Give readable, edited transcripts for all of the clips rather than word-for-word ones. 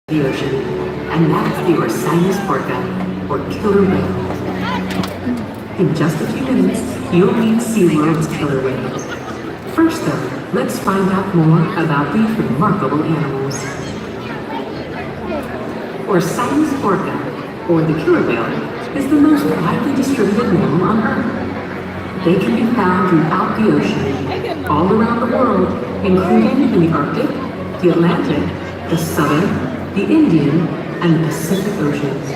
the ocean, and that's the Orcinus orca, or killer whale. In just a few minutes, you'll meet SeaWorld's killer whales. First though, let's find out more about these remarkable animals. Orcinus orca, or the killer whale, is the most widely distributed mammal on Earth. They can be found throughout the ocean, all around the world, including in the Arctic, the Atlantic, the Southern, the Indian, and Pacific Oceans.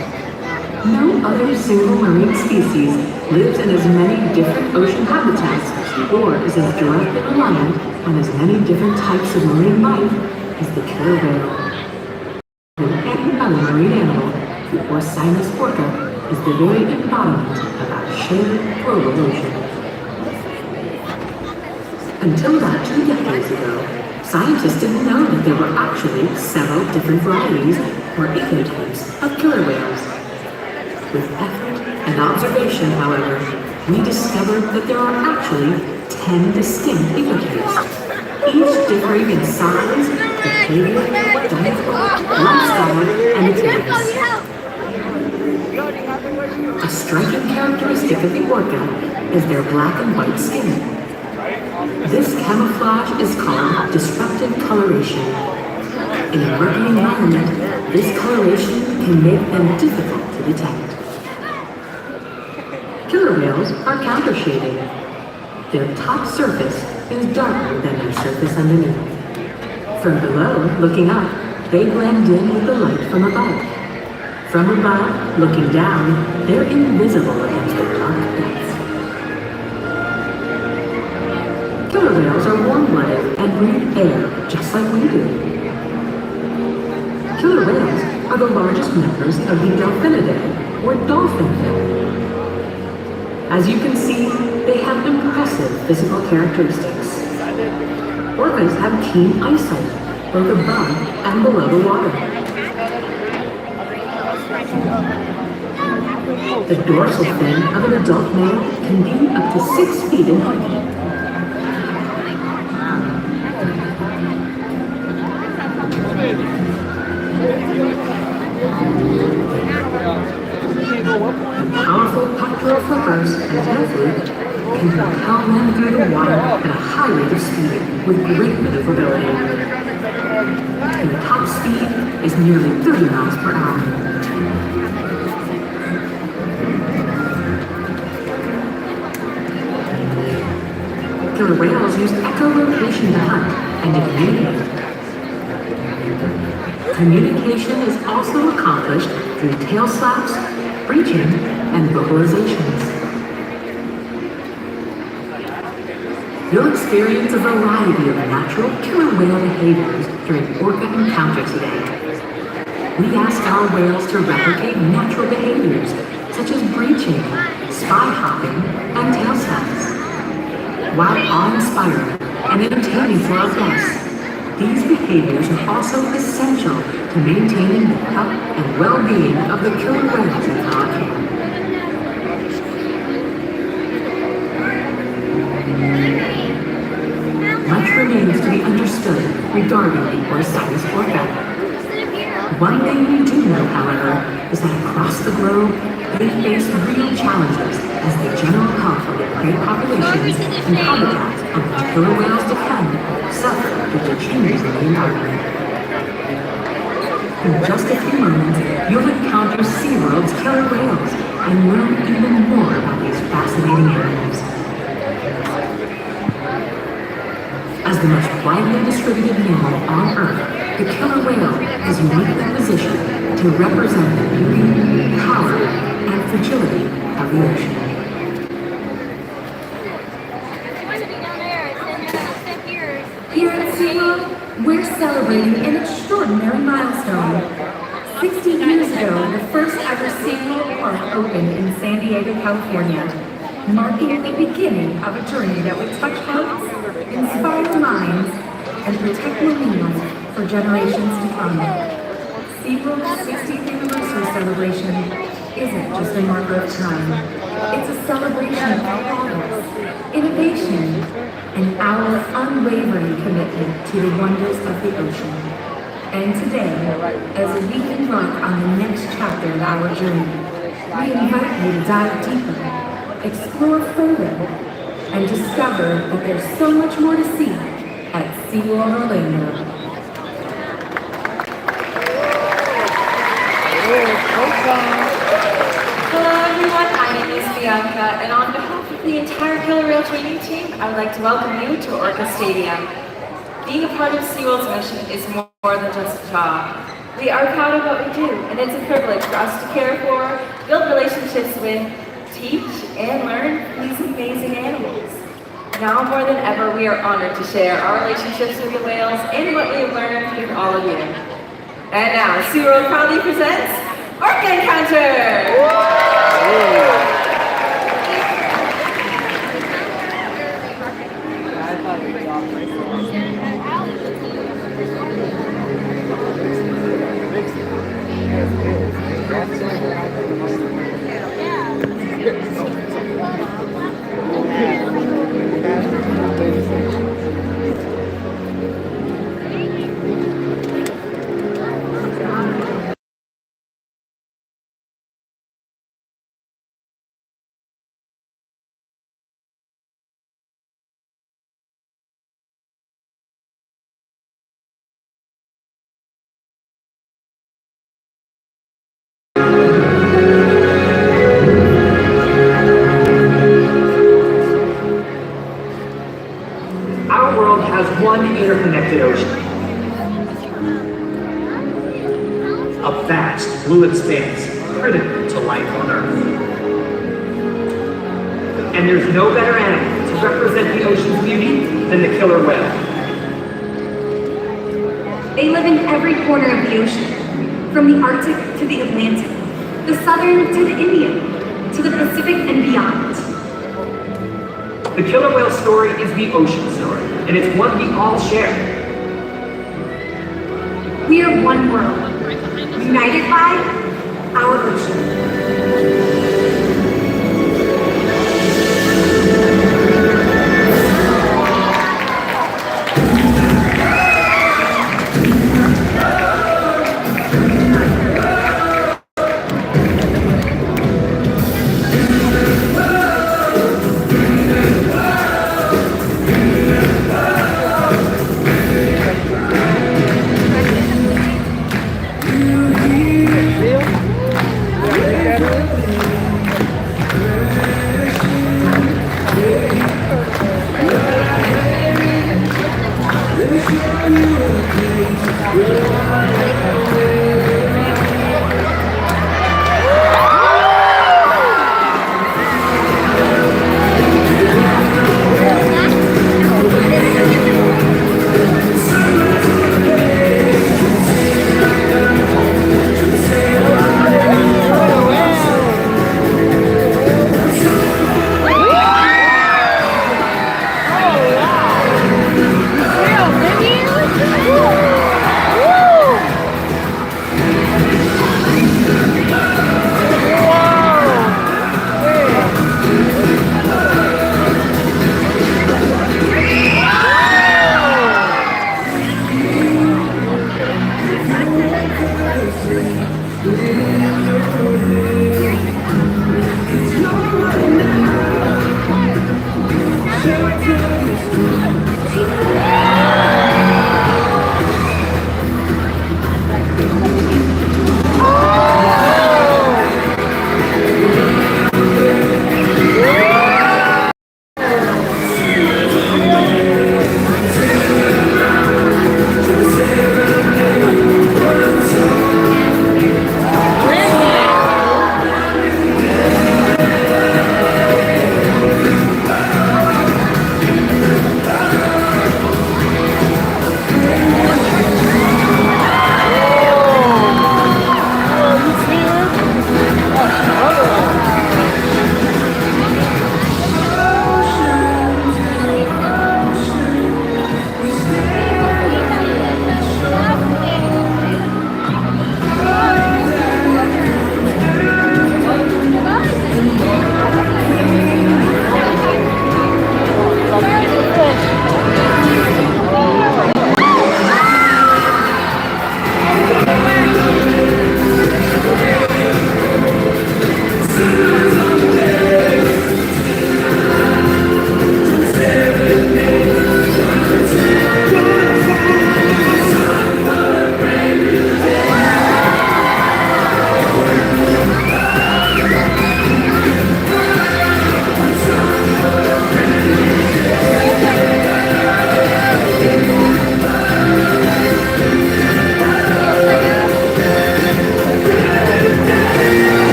No other single marine species lives in as many different ocean habitats or is as directly reliant on as many different types of marine life as the killer whale. Than any other marine animal, the Orcinus orca is the very embodiment of our shared global ocean. Until about 2 decades ago, scientists didn't know that there were actually several different varieties or ecotypes of killer whales. With effort and observation, however, we discovered that there are actually 10 distinct ecotypes, each differing in size, behavior, diet, lifestyle, and appearance. A striking characteristic of the orca is their black and white skin. This camouflage is called disrupted coloration. In a murky environment, this coloration can make them difficult to detect. Killer whales are countershaded. Their top surface is darker than their surface underneath. From below, looking up, they blend in with the light from above. From above, looking down, they're invisible against the dark depths. Killer whales are warm-blooded and breathe air just like we do. Killer whales are the largest members of the Delphinidae, or dolphin family. As you can see, they have impressive physical characteristics. Orcas have keen eyesight, both above and below the water. The dorsal fin of an adult male can be up to 6 feet in height. Powerful pectoral flippers and tail fluke can propel them through the water at a high rate of speed with great maneuverability. Their top speed is nearly 30 miles per hour. Killer whales use echolocation to hunt and to communicate. Communication is also accomplished through tail slaps, breaching, and vocalizations. You'll experience a variety of natural killer whale behaviors during orca encounter today. We ask our whales to replicate natural behaviors such as breaching, spy hopping, and tail slaps. While awe-inspiring and entertaining for our guests, these behaviors are also essential to maintaining the health and well-being of the killer whales in our camp. Much remains to be understood regarding the Orcinus orca. One thing we do know, however, is that across the globe, they face real challenges as the general health of the prey populations and habitats on which killer whales depend suffer due to changes in the environment. In just a few moments, you'll encounter SeaWorld's killer whales and learn even more about these fascinating animals. As the most widely distributed mammal on Earth, the killer whale is uniquely positioned to represent the beauty, power, and fragility of the ocean. Here at SeaWorld, we're celebrating an extraordinary milestone. 60 years ago, the first ever SeaWorld park opened in San Diego, California, marking the beginning of a journey that would touch hearts, inspire minds, and protect marine life for generations to come. SeaWorld's 60th anniversary celebration isn't just a marker of time. It's a celebration of progress, innovation, and our unwavering commitment to the wonders of the ocean. And today, as we embark on the next chapter of our journey, we invite you to dive deeper, explore further, and discover that there's so much more to see at SeaWorld Orlando. Hello everyone, my name is Bianca, and on behalf of the entire Killer Whale training team, I would like to welcome you to Orca Stadium. Being a part of SeaWorld's mission is more than just a job. We are proud of what we do, and it's a privilege for us to care for, build relationships with, teach, and learn these amazing animals. Now more than ever, we are honored to share our relationships with the whales and what we have learned with all of you. And now, SeaWorld proudly presents Orca Encounter! Our world has one interconnected ocean. A vast blue expanse critical to life on Earth. And there's no better animal to represent the ocean's beauty than the killer whale. They live in every corner of the ocean, from the Arctic to the Atlantic, the Southern to the Indian, to the Pacific and beyond. The killer whale story is the ocean story, and it's one we all share. We are one world, united by our ocean.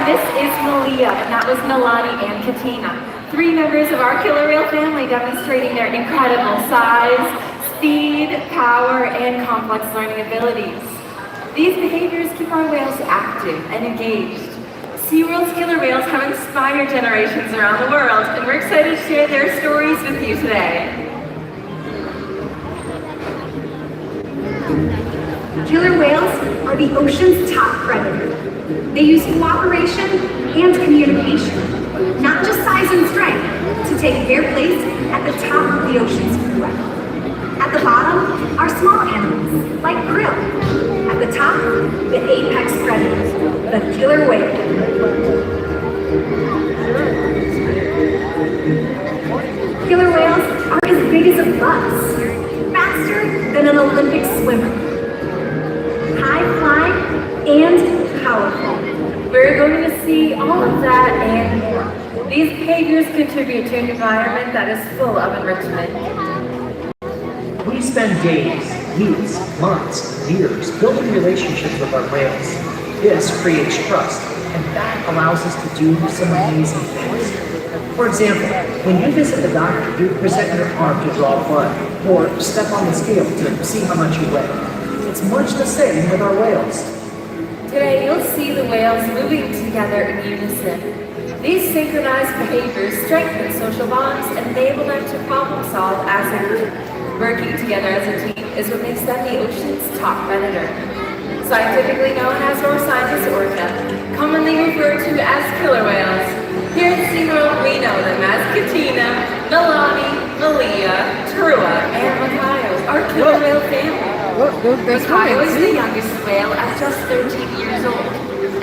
And this is Malia, and that was Milani and Katina, 3 members of our killer whale family demonstrating their incredible size, speed, power, and complex learning abilities. These behaviors keep our whales active and engaged. SeaWorld's killer whales have inspired generations around the world, and we're excited to share their stories with you today. Killer whales are the ocean's top predator. They use cooperation and communication, not just size and strength, to take their place at the top of the ocean's food web. At the bottom are small animals, like krill. At the top, the apex predator, the killer whale. Killer whales are as big as a bus, faster than an Olympic swimmer, high-flying and powerful. We're going to see all of that and more. These behaviors contribute to an environment that is full of enrichment. We spend days, weeks, months, years building relationships with our whales. This creates trust, and that allows us to do some amazing things. For example, when you visit the doctor, you present your arm to draw blood, or step on the scale to see how much you weigh. It's much the same with our whales. Today, you'll see the whales moving together in unison. These synchronized behaviors strengthen social bonds and enable them to problem solve as a group. Working together as a team is what makes them the ocean's top predator. Scientifically known as Orcines orca, commonly referred to as killer whales. Here at SeaWorld, we know them as Katina, Milani, Malia, Trua, and Makayo, our killer whale family. Makayo is the youngest whale at just 13 years old,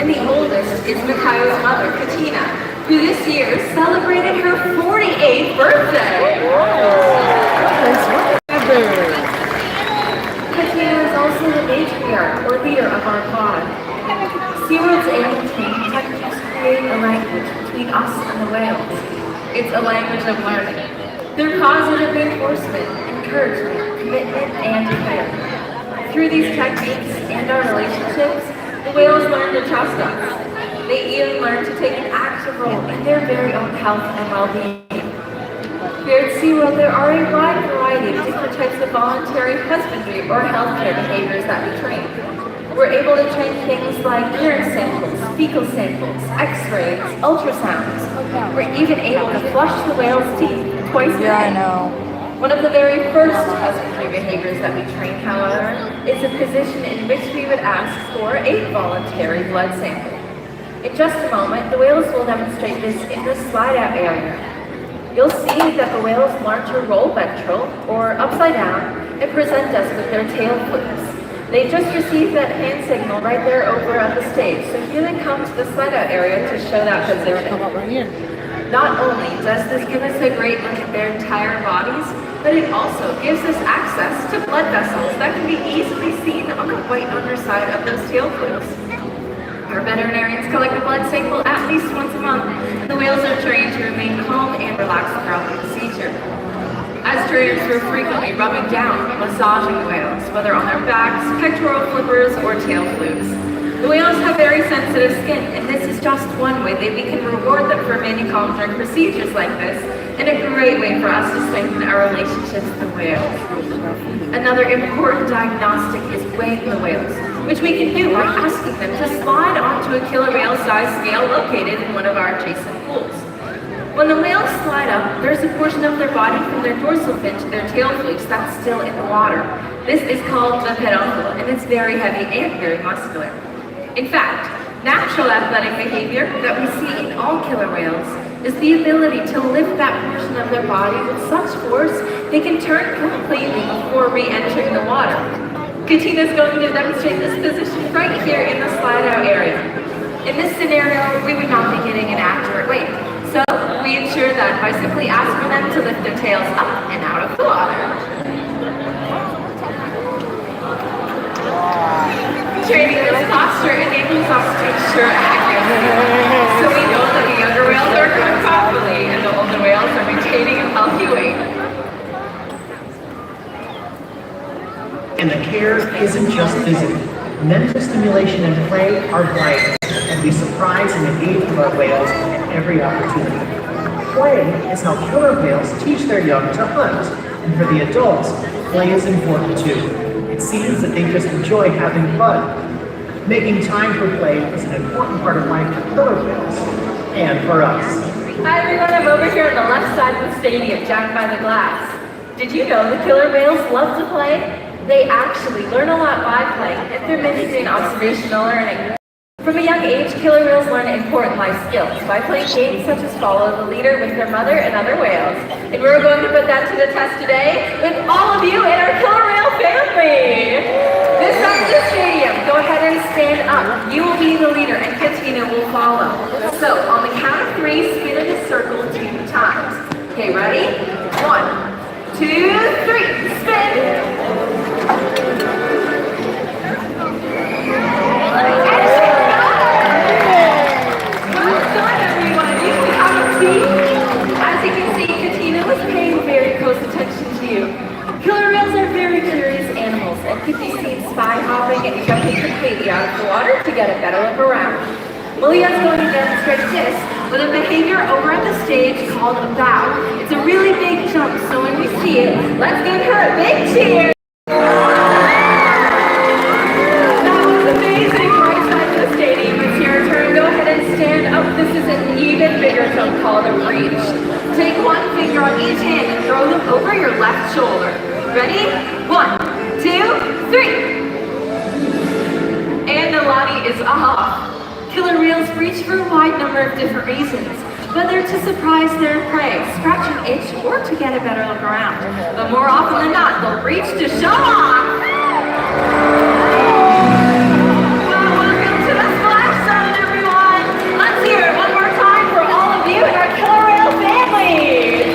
and the oldest is Makayo's mother, Katina, who this year celebrated her 48th birthday. Katina is also the matriarch or leader of our pod. SeaWorld's animal team techniques create a language between us and the whales. It's a language of learning. Through positive reinforcement, encouragement, commitment, and care. Through these techniques and our relationships, the whales learn to trust us. They even learn to take an active role in their very own health and well-being. Here at SeaWorld, there are a wide variety of different types of voluntary husbandry or healthcare behaviors that we train. We're able to train things like urine samples, fecal samples, x-rays, ultrasounds. We're even able to flush the whale's teeth twice a day. Yeah, I know. One of the very first husbandry behaviors that we train, however, is a position in which we would ask for a voluntary blood sample. In just a moment, the whales will demonstrate this in the slide-out area. You'll see that the whales learn to roll ventral, or upside down, and present us with their tail flips. They just received that hand signal right there over at the stage, so here they come to the slide-out area to show that position. Not only does this give us a great look at their entire bodies, but it also gives us access to blood vessels that can be easily seen on the white underside of those tail flips. Our veterinarians collect the blood sample at least once a month, and the whales are trained to remain calm and relaxed throughout the procedure. As trainers, we're frequently rubbing down, massaging the whales, whether on their backs, pectoral flippers, or tail flukes. The whales have very sensitive skin, and this is just one way that we can reward them for remaining calm during procedures like this, and a great way for us to strengthen our relationships with the whales. Another important diagnostic is weighing the whales, which we can do by asking them to slide onto a killer whale size scale located in one of our adjacent pools. When the whales slide up, there's a portion of their body from their dorsal fin to their tail flukes that's still in the water. This is called the peduncle, and it's very heavy and very muscular. In fact, natural athletic behavior that we see in all killer whales is the ability to lift that portion of their body with such force they can turn completely before re-entering the water. Katina is going to demonstrate this position right here in the slide-out area. In this scenario, we would not be getting an accurate weight, so we ensure that by simply asking them to lift their tails up and out of the water. Training this posture enables us to ensure accuracy, so we know that the younger whales are growing properly and the older whales are maintaining a healthy weight. And the care isn't just physical. Mental stimulation and play are vital, and we surprise and engage with our whales at every opportunity. Play is how killer whales teach their young to hunt, and for the adults, play is important too. It seems that they just enjoy having fun. Making time for play is an important part of life for killer whales, and for us. Hi everyone, I'm over here on the left side of the stadium, down by the glass. Did you know the killer whales love to play? They actually learn a lot by playing, and through mimicry and observational learning. From a young age, killer whales learn important life skills by playing games such as follow the leader with their mother and other whales. And we're going to put that to the test today with all of you in our killer whale family. This side of the stadium, go ahead and stand up. You will be the leader and Katina will follow. So on the count of 3, spin in a circle 2 times. Okay, ready? 1, 2, 3, spin! As you can see, Katina was paying very close attention to you. Killer whales are very curious animals and can be seen spy hopping and jumping completely out of the water to get a better look around. Malia's going to demonstrate this with a behavior over at the stage called a bow. It's a really big jump, so when we see it, let's give her a big cheer! That was amazing! Right side of the stadium, it's your turn. Go ahead and stand up. This is an even bigger jump called a reach. Take one finger on each hand and throw them over your left shoulder. Ready? 1, 2, 3. And the Lottie is off. Killer whales reach for a wide number of different reasons, whether to surprise their prey, scratch an itch, or to get a better look around. But more often than not, they'll reach to show off. Well, welcome to the splash zone, everyone. Let's hear it one more time for all of you in our killer whale family.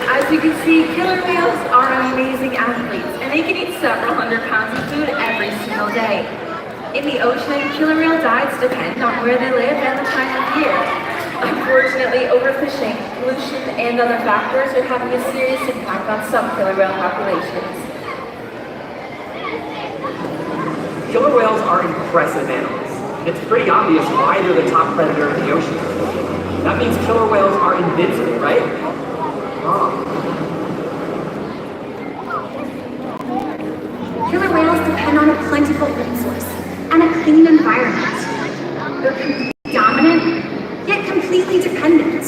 As you can see, killer whales are amazing athletes, and they can eat several hundred pounds of food every single day. In the ocean, killer whale diets depend on where they live and the time of year. Unfortunately, overfishing, pollution, and other factors are having a serious impact on some killer whale populations. Killer whales are impressive animals. It's pretty obvious why they're the top predator in the ocean. That means killer whales are invincible, right? Killer whales depend on a plentiful food source and a clean environment. They're completely dominant, yet completely dependent.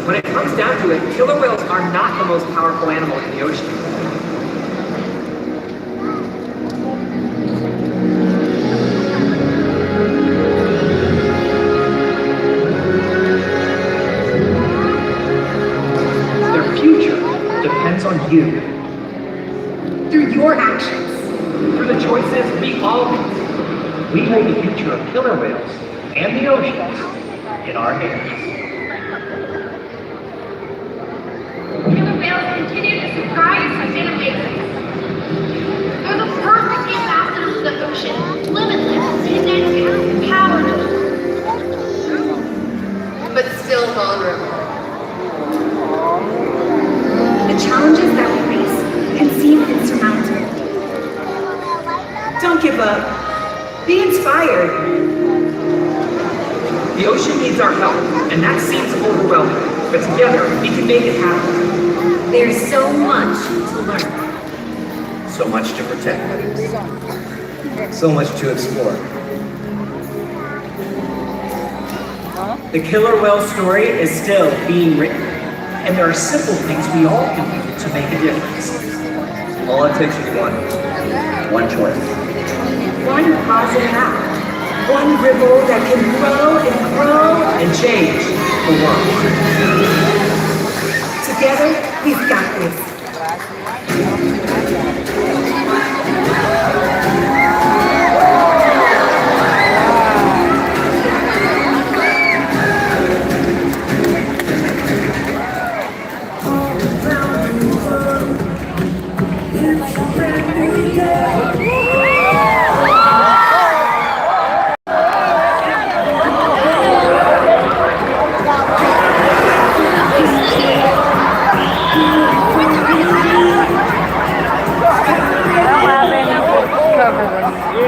When it comes down to it, killer whales are not the most powerful animal in the ocean. Their future depends on you. Through your actions. Through the choices we all make. We hold the future of killer whales and the oceans in our hands. Killer whales continue to surprise us and amaze us. They're the perfect ambassadors of the ocean, limitless, connected, powerful, but still vulnerable. The challenges that we face can seem insurmountable. Don't give up. Be inspired. The ocean needs our help, and that seems overwhelming. But together, we can make it happen. There's so much to learn. So much to protect. So much to explore. The killer whale story is still being written, and there are simple things we all can do to make a difference. All it takes is one choice. One positive act. One ripple that can grow and grow. And change the world. Together, we've got this. With the We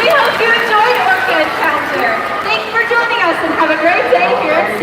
hope you enjoyed Orca Encounter. Thanks for joining us and have a great day here at